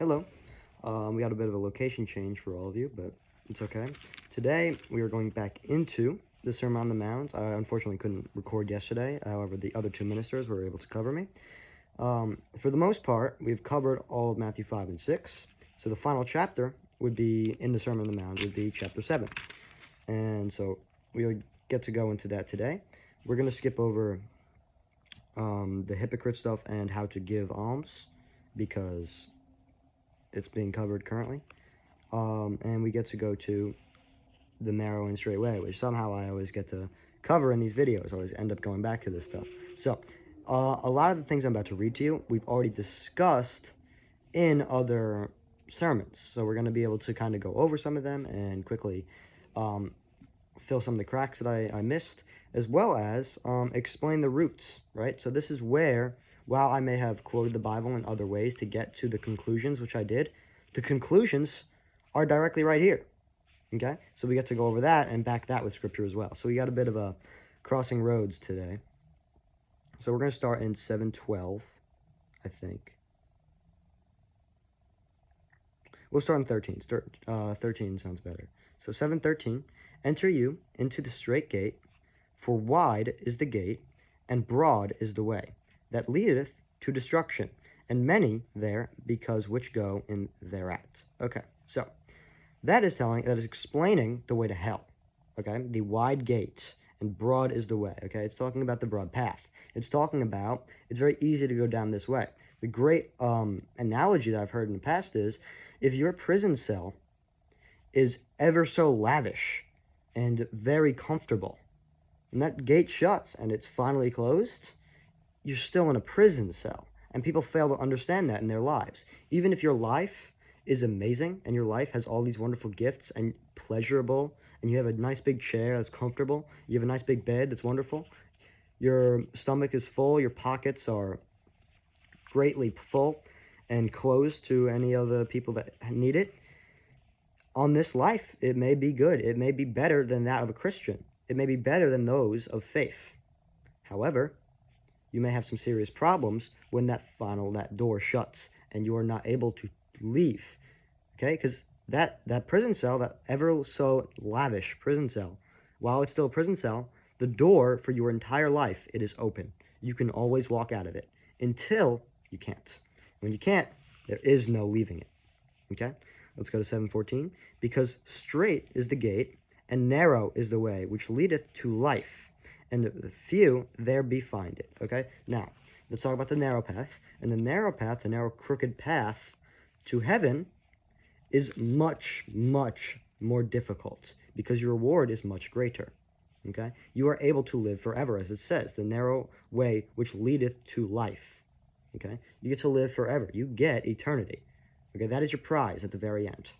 Hello. We got a bit of a location change for all of you, but it's okay. Today, we are going back into the Sermon on the Mount. I unfortunately couldn't record yesterday. However, the other two ministers were able to cover me. For the most part, we've covered all of Matthew 5 and 6. So the final chapter would be in the Sermon on the Mount would be chapter 7. And so we get to go into that today. We're going to skip over the hypocrite stuff and how to give alms because it's being covered currently. And we get to go to the narrow and straight way, which somehow I always get to cover in these videos. I always end up going back to this stuff. So a lot of the things I'm about to read to you, we've already discussed in other sermons. So we're going to be able to kind of go over some of them and quickly fill some of the cracks that I missed, as well as explain the roots, right? So this is where, while I may have quoted the Bible in other ways to get to the conclusions, which I did, the conclusions are directly right here, okay? So we get to go over that and back that with Scripture as well. So we got a bit of a crossing roads today. So we're going to start in 7:12, I think. We'll start in 13. 13 sounds better. So 7:13, enter you into the straight gate, for wide is the gate, and broad is the way that leadeth to destruction, and many there because which go in thereat. Okay, so that is explaining the way to hell. Okay, the wide gate and broad is the way. Okay, it's talking about the broad path. It's talking about it's very easy to go down this way. The great analogy that I've heard in the past is if your prison cell is ever so lavish and very comfortable, and that gate shuts and it's finally closed, you're still in a prison cell. And people fail to understand that in their lives. Even if your life is amazing and your life has all these wonderful gifts and pleasurable, and you have a nice big chair that's comfortable, you have a nice big bed that's wonderful, your stomach is full, your pockets are greatly full and closed to any of the people that need it, on this life, it may be good. It may be better than that of a Christian. It may be better than those of faith. However, you may have some serious problems when that door shuts and you are not able to leave, okay? Because that prison cell, that ever so lavish prison cell, while it's still a prison cell, the door for your entire life, it is open. You can always walk out of it until you can't. When you can't, there is no leaving it, okay? Let's go to 7:14. Because straight is the gate, and narrow is the way which leadeth to life, and the few there be find it. Okay? Now, let's talk about the narrow path. And the narrow path, the narrow crooked path to heaven is much, much more difficult because your reward is much greater. Okay? You are able to live forever, as it says, the narrow way which leadeth to life. Okay? You get to live forever. You get eternity. Okay, that is your prize at the very end,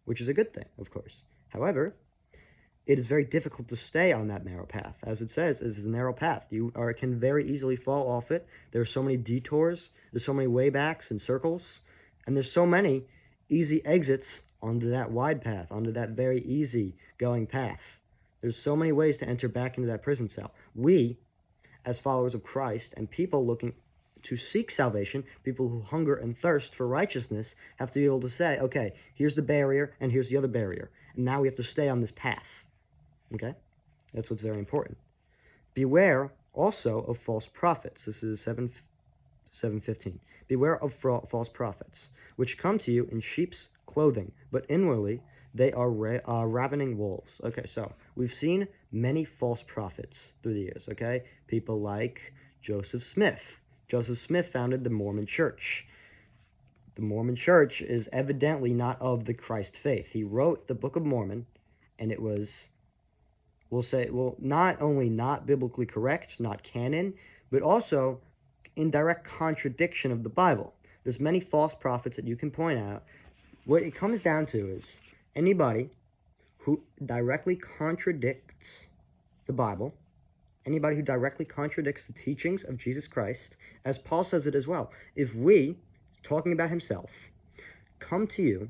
which is a good thing, of course. However, it is very difficult to stay on that narrow path. As it says, is the narrow path. You can very easily fall off it. There are so many detours, there's so many waybacks and circles, and there's so many easy exits onto that wide path, onto that very easy going path. There's so many ways to enter back into that prison cell. We, as followers of Christ and people looking to seek salvation, people who hunger and thirst for righteousness, have to be able to say, okay, here's the barrier and here's the other barrier. And now we have to stay on this path. Okay? That's what's very important. Beware also of false prophets. This is 7:15. Beware of false prophets, which come to you in sheep's clothing, but inwardly they are ravening wolves. Okay, so we've seen many false prophets through the years, okay? People like Joseph Smith. Joseph Smith founded the Mormon Church. The Mormon Church is evidently not of the Christ faith. He wrote the Book of Mormon, and it was, not only not biblically correct, not canon, but also in direct contradiction of the Bible. There's many false prophets that you can point out. What it comes down to is anybody who directly contradicts the Bible, anybody who directly contradicts the teachings of Jesus Christ, as Paul says it as well. If we, talking about himself, come to you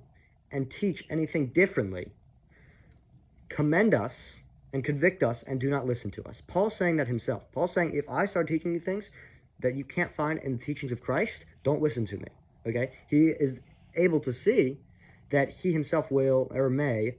and teach anything differently, commend us and convict us and do not listen to us. Paul's saying that himself. Paul's saying, if I start teaching you things that you can't find in the teachings of Christ, don't listen to me, okay? He is able to see that he himself will or may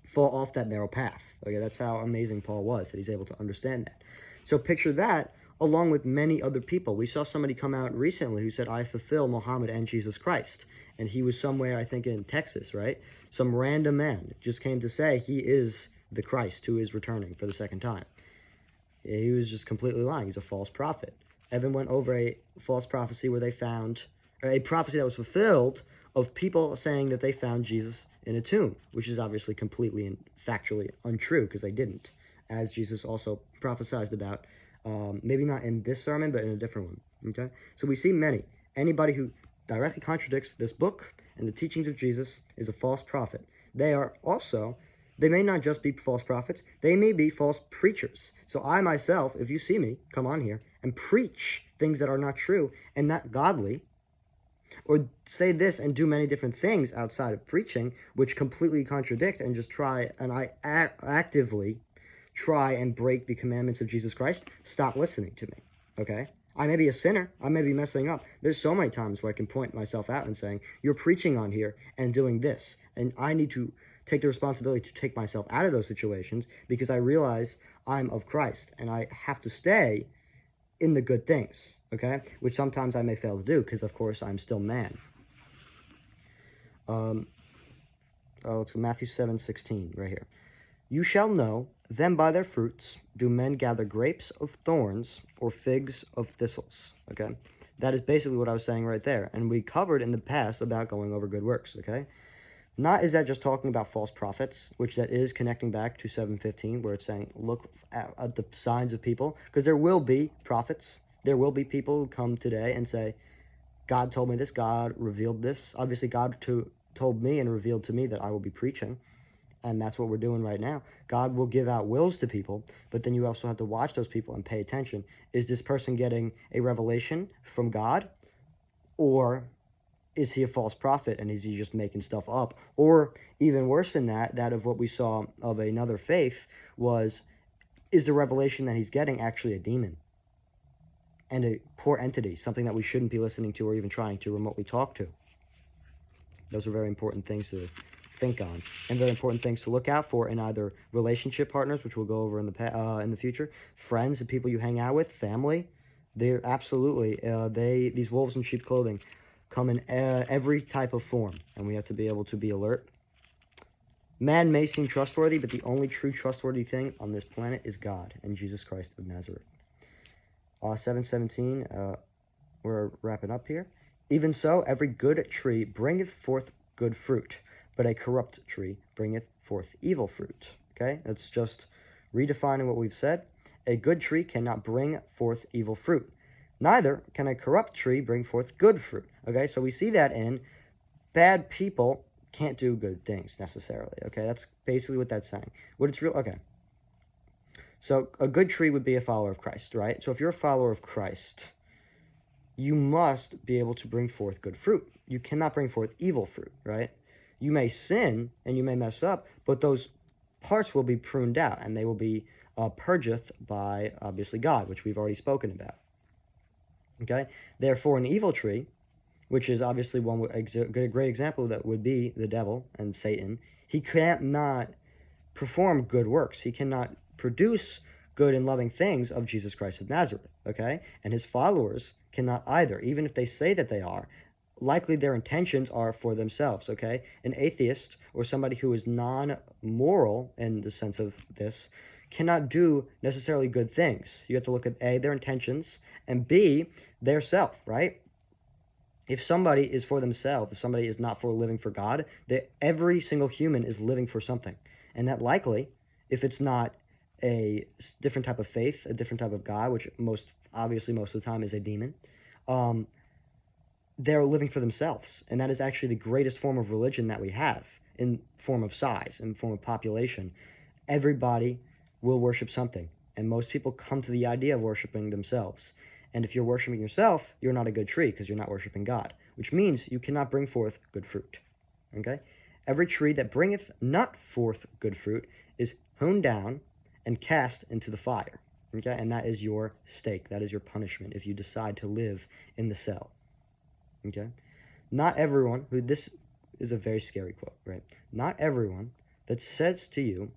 fall off that narrow path. Okay, that's how amazing Paul was, that he's able to understand that. So picture that along with many other people. We saw somebody come out recently who said, I fulfill Muhammad and Jesus Christ. And he was somewhere, I think in Texas, right? Some random man just came to say he is the Christ who is returning for the second time. He was just completely lying. He's a false prophet. Evan went over a false prophecy where they found, or a prophecy that was fulfilled of people saying that they found Jesus in a tomb, which is obviously completely and factually untrue because they didn't, as Jesus also prophesied about, maybe not in this sermon, but in a different one, okay? So we see many. Anybody who directly contradicts this book and the teachings of Jesus is a false prophet. They may not just be false prophets, they may be false preachers. So I myself, if you see me, come on here and preach things that are not true and not godly, or say this and do many different things outside of preaching, which completely contradict and just try, and I actively try and break the commandments of Jesus Christ, stop listening to me, okay? I may be a sinner. I may be messing up. There's so many times where I can point myself out and saying, you're preaching on here and doing this, and I need to take the responsibility to take myself out of those situations because I realize I'm of Christ, and I have to stay in the good things, okay? Which sometimes I may fail to do because, of course, I'm still man. Let's go Matthew 7:16 right here. You shall know them by their fruits. Do men gather grapes of thorns or figs of thistles? Okay, that is basically what I was saying right there. And we covered in the past about going over good works, okay? Not is that just talking about false prophets, which that is connecting back to 7:15, where it's saying, look at the signs of people, because there will be prophets. There will be people who come today and say, God told me this, God revealed this. Obviously, God told me and revealed to me that I will be preaching. And that's what we're doing right now. God will give out wills to people, but then you also have to watch those people and pay attention. Is this person getting a revelation from God? Or is he a false prophet and is he just making stuff up? Or even worse than that, that of what we saw of another faith was, is the revelation that he's getting actually a demon and a poor entity, something that we shouldn't be listening to or even trying to remotely talk to? Those are very important things to think on, and very important things to look out for in either relationship partners, which we'll go over in the future, friends, and people you hang out with, family. They're absolutely these wolves in sheep clothing come in every type of form, and we have to be able to be alert. Man may seem trustworthy, but the only true trustworthy thing on this planet is God and Jesus Christ of Nazareth. 7:17. We're wrapping up here. Even so, every good tree bringeth forth good fruit, but a corrupt tree bringeth forth evil fruit. Okay, that's just redefining what we've said. A good tree cannot bring forth evil fruit. Neither can a corrupt tree bring forth good fruit. Okay, so we see that in bad people can't do good things necessarily. Okay, that's basically what that's saying. What it's real. Okay, so a good tree would be a follower of Christ, right? So if you're a follower of Christ, you must be able to bring forth good fruit. You cannot bring forth evil fruit, right? You may sin and you may mess up, but those parts will be pruned out and they will be purgeth by, obviously, God, which we've already spoken about. Okay? Therefore, an evil tree, which is obviously a great example that would be the devil and Satan, he cannot perform good works. He cannot produce good and loving things of Jesus Christ of Nazareth, okay? And his followers cannot either, even if they say that they are. Likely their intentions are for themselves, okay? An atheist or somebody who is non-moral in the sense of this cannot do necessarily good things. You have to look at A, their intentions, and B, their self, right? If somebody is for themselves, if somebody is not for living for God, every single human is living for something. And that likely, if it's not a different type of faith, a different type of God, which most of the time is a demon, they're living for themselves. And that is actually the greatest form of religion that we have in form of size, in form of population. Everybody will worship something. And most people come to the idea of worshiping themselves. And if you're worshiping yourself, you're not a good tree because you're not worshiping God, which means you cannot bring forth good fruit. Okay? Every tree that bringeth not forth good fruit is hewn down and cast into the fire. Okay? And that is your stake. That is your punishment if you decide to live in the cell. Okay? Not everyone who, this is a very scary quote, right? Not everyone that says to you,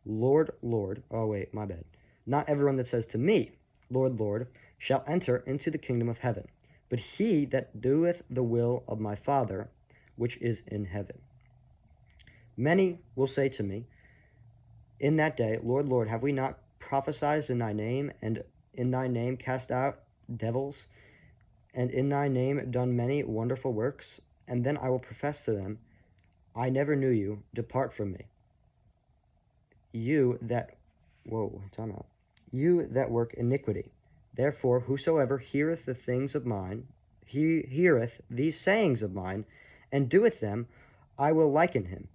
Lord, Lord, oh wait, my bad. Not everyone that says to me, Lord, Lord, shall enter into the kingdom of heaven, but he that doeth the will of my Father, which is in heaven. Many will say to me in that day, Lord, Lord, have we not prophesied in thy name, and in thy name cast out devils, and in thy name done many wonderful works? And then I will profess to them, I never knew you, depart from me. You that work iniquity. Therefore, whosoever heareth the things of mine, he heareth these sayings of mine, and doeth them, I will liken him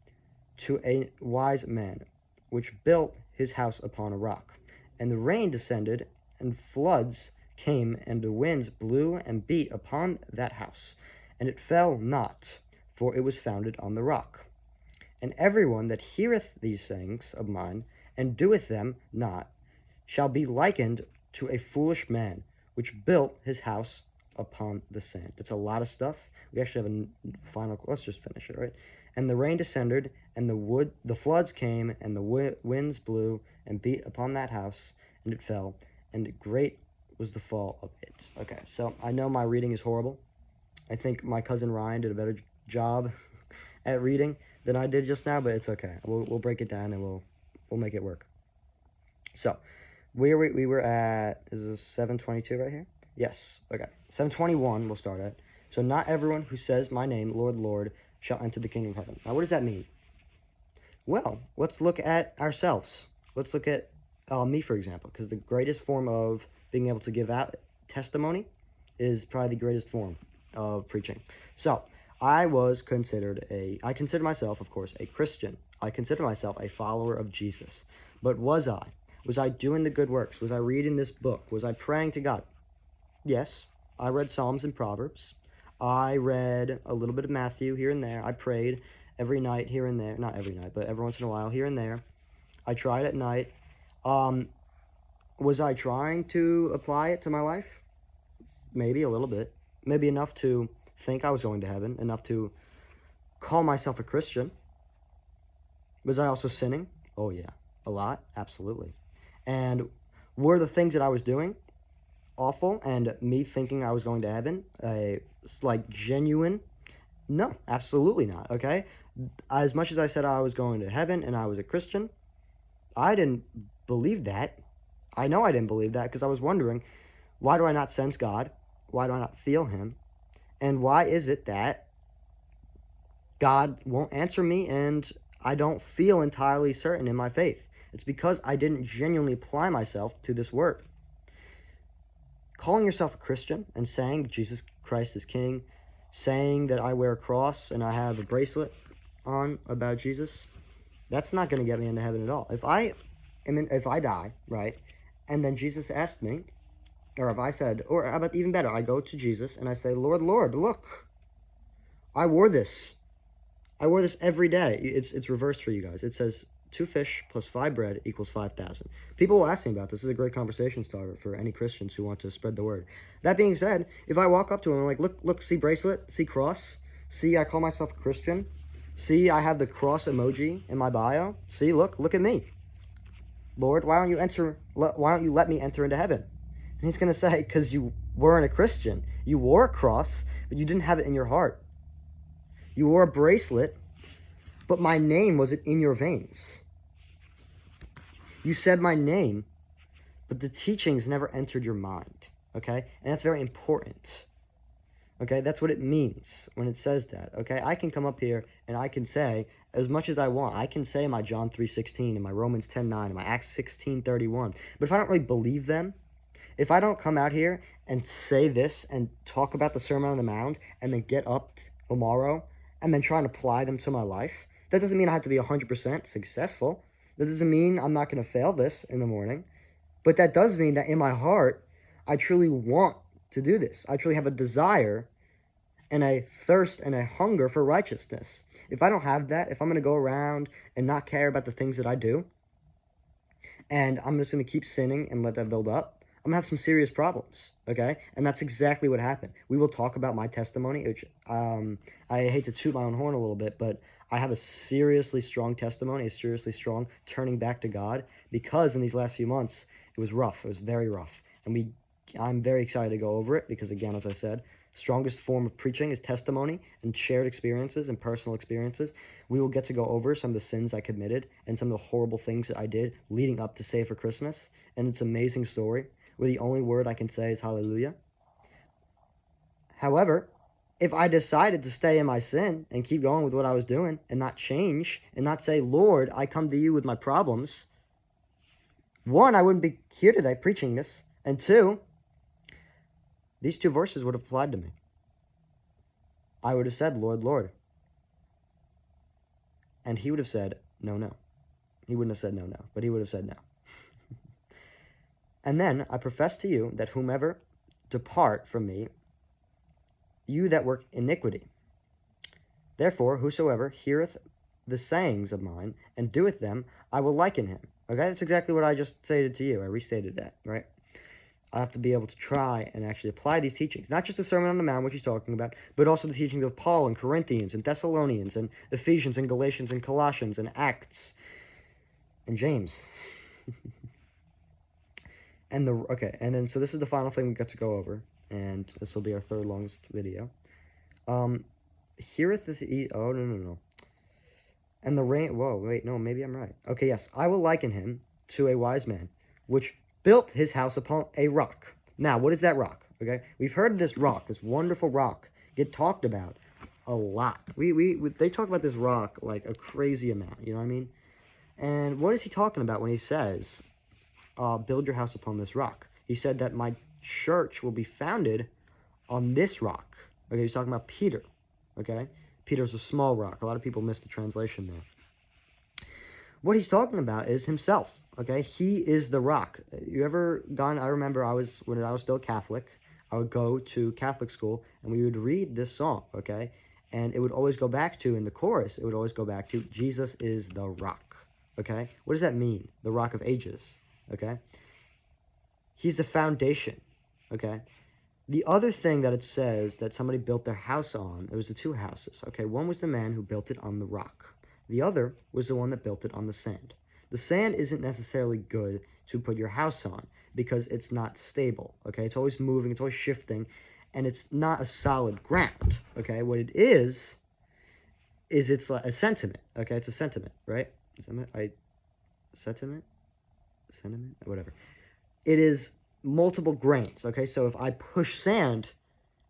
to a wise man, which built his house upon a rock. And the rain descended, and floods came, and the winds blew and beat upon that house, and it fell not, for it was founded on the rock. And everyone that heareth these sayings of mine, and doeth them not, shall be likened to a foolish man, which built his house upon the sand. That's a lot of stuff. We actually have a final, let's just finish it, right? And the rain descended, and the floods came, and the winds blew and beat upon that house, and it fell, and great was the fall of it. Okay, so I know my reading is horrible. I think my cousin Ryan did a better job at reading than I did just now, but it's okay. We'll break it down, and we'll make it work. So, we were at, is this 7:22 right here? Yes, okay. 7:21 we'll start at. So, not everyone who says my name, Lord, Lord, shall enter the kingdom of heaven. Now, what does that mean? Well, let's look at ourselves. Let's look at me, for example, because the greatest form of being able to give out testimony is probably the greatest form of preaching. So, I consider myself, of course, a Christian. I consider myself a follower of Jesus. But was I? Was I doing the good works? Was I reading this book? Was I praying to God? Yes, I read Psalms and Proverbs. I read a little bit of Matthew here and there. I prayed every night here and there. Not every night, but every once in a while here and there. I tried at night. Was I trying to apply it to my life? Maybe a little bit. Maybe enough to think I was going to heaven, enough to call myself a Christian. Was I also sinning? Oh, yeah. A lot? Absolutely. And were the things that I was doing awful, and me thinking I was going to heaven genuine? No, absolutely not, okay? As much as I said I was going to heaven and I was a Christian, I didn't believe that. I know I didn't believe that because I was wondering, why do I not sense God? Why do I not feel him? And why is it that God won't answer me and I don't feel entirely certain in my faith? It's because I didn't genuinely apply myself to this word. Calling yourself a Christian and saying that Jesus Christ is King, saying that I wear a cross and I have a bracelet on about Jesus, that's not going to get me into heaven at all. If I die, right, and then Jesus asked me, or if I said, or how about even better, I go to Jesus and I say, Lord, Lord, look, I wore this every day. It's reversed for you guys. It says 2 fish plus 5 bread equals 5,000. People will ask me about this. This is a great conversation starter for any Christians who want to spread the word. That being said, if I walk up to him and I'm like, look, see bracelet, see cross, see I call myself a Christian, see I have the cross emoji in my bio, see, look at me. Lord, why don't you let me enter into heaven? And he's going to say, because you weren't a Christian. You wore a cross, but you didn't have it in your heart. You wore a bracelet, but my name wasn't in your veins. You said my name, but the teachings never entered your mind, okay? And that's very important, okay? That's what it means when it says that, okay? I can come up here and I can say as much as I want. I can say my John 3:16 and my Romans 10:9 and my Acts 16:31. But if I don't really believe them, if I don't come out here and say this and talk about the Sermon on the Mount and then get up tomorrow and then try and apply them to my life, that doesn't mean I have to be 100% successful. That doesn't mean I'm not going to fail this in the morning. But that does mean that in my heart, I truly want to do this. I truly have a desire and a thirst and a hunger for righteousness. If I don't have that, if I'm going to go around and not care about the things that I do, and I'm just going to keep sinning and let that build up, I'm going to have some serious problems, okay? And that's exactly what happened. We will talk about my testimony, which I hate to toot my own horn a little bit, but I have a seriously strong testimony, a seriously strong turning back to God, because in these last few months, it was rough. It was very rough. And I'm very excited to go over it because, again, as I said, strongest form of preaching is testimony and shared experiences and personal experiences. We will get to go over some of the sins I committed and some of the horrible things that I did leading up to Save for Christmas. And it's an amazing story where the only word I can say is hallelujah. However, if I decided to stay in my sin and keep going with what I was doing and not change and not say, Lord, I come to you with my problems, one, I wouldn't be here today preaching this. And two, these two verses would have applied to me. I would have said, Lord, Lord. And he would have said, no, no. He wouldn't have said no, no, but he would have said no. And then I profess to you that whomever depart from me, you that work iniquity. Therefore, whosoever heareth the sayings of mine and doeth them, I will liken him. Okay, that's exactly what I just stated to you. I restated that, right? I have to be able to try and actually apply these teachings. Not just the Sermon on the Mount, which he's talking about, but also the teachings of Paul and Corinthians and Thessalonians and Ephesians and Galatians and Colossians and Acts and James. And then so this is the final thing we got to go over, and this will be our third longest video. Heareth the no. And the rain. Whoa, wait, no, maybe I'm right. Okay, yes, I will liken him to a wise man, which built his house upon a rock. Now, what is that rock? Okay, we've heard this rock, this wonderful rock, get talked about a lot. They talk about this rock like a crazy amount. You know what I mean? And what is he talking about when he says, build your house upon this rock? He said that my church will be founded on this rock. Okay, he's talking about Peter. Okay, Peter's a small rock. A lot of people miss the translation there. What he's talking about is himself. Okay, he is the rock. You ever gone? I remember when I was still Catholic, I would go to Catholic school and we would read this song. Okay, and it would always go back to, in the chorus, it would always go back to, Jesus is the rock. Okay, what does that mean? The rock of ages. Okay, he's the foundation. Okay, the other thing that it says that somebody built their house on, it was the two houses. Okay, one was the man who built it on the rock. The other was the one that built it on the sand. The sand isn't necessarily good to put your house on because it's not stable. Okay, it's always moving, it's always shifting, and it's not a solid ground. Okay, what it is it's like a sentiment. Okay, it's a sentiment, right? Sentiment, whatever. It is multiple grains. Okay, so if I push sand,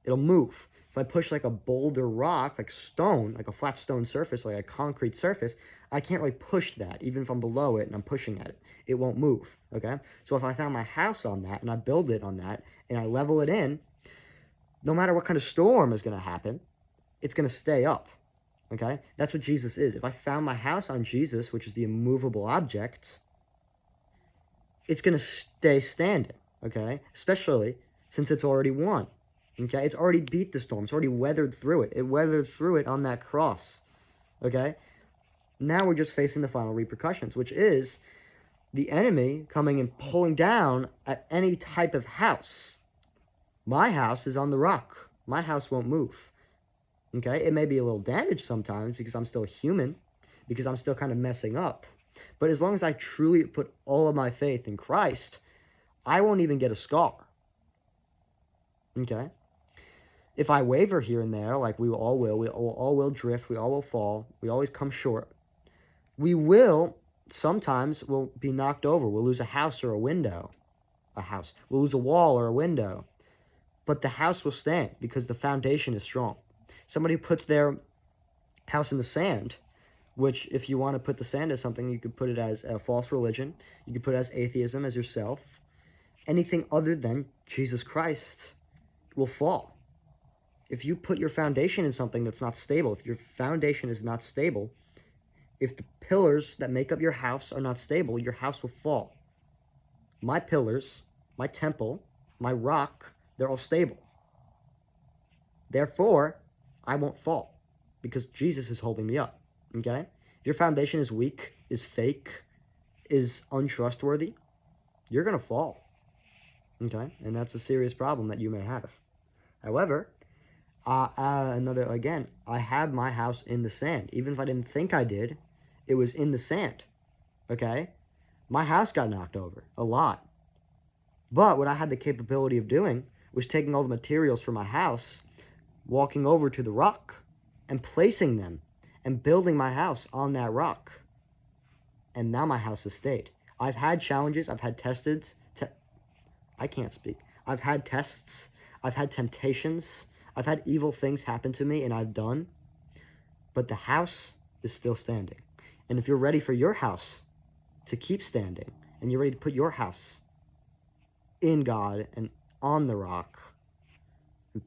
it'll move. If I push like a boulder rock, like stone, like a flat stone surface, like a concrete surface, I can't really push that. Even if I'm below it and I'm pushing at it, it won't move. Okay, so if I found my house on that and I build it on that and I level it in, no matter what kind of storm is going to happen, it's going to stay up. Okay, that's what Jesus is. If I found my house on Jesus, which is the immovable object, it's going to stay standing. Okay, especially since it's already won. Okay, it's already beat the storm. It's already weathered through it. It weathered through it on that cross. Okay, now we're just facing the final repercussions, which is the enemy coming and pulling down at any type of house. My house is on the rock. My house won't move. Okay, it may be a little damaged sometimes because I'm still human, because I'm still kind of messing up. But as long as I truly put all of my faith in Christ, I won't even get a scar. Okay? If I waver here and there, like we all will drift, we all will fall, we always come short. We will, sometimes we'll be knocked over. We'll lose a house or a window. We'll lose a wall or a window. But the house will stand because the foundation is strong. Somebody puts their house in the sand, which if you want to put the sand as something, you could put it as a false religion. You could put it as atheism, as yourself. Anything other than Jesus Christ will fall. If you put your foundation in something that's not stable, if your foundation is not stable, if the pillars that make up your house are not stable, your house will fall. My pillars, my temple, my rock, they're all stable. Therefore, I won't fall because Jesus is holding me up. Okay? If your foundation is weak, is fake, is untrustworthy, you're going to fall. Okay? And that's a serious problem that you may have. However, I had my house in the sand. Even if I didn't think I did, it was in the sand. Okay? My house got knocked over a lot. But what I had the capability of doing was taking all the materials for my house, walking over to the rock, and placing them, and building my house on that rock. And now my house has stayed. I've had challenges, I've had I can't speak. I've had tests, I've had temptations, I've had evil things happen to me, and I've done. But the house is still standing. And if you're ready for your house to keep standing, and you're ready to put your house in God and on the rock,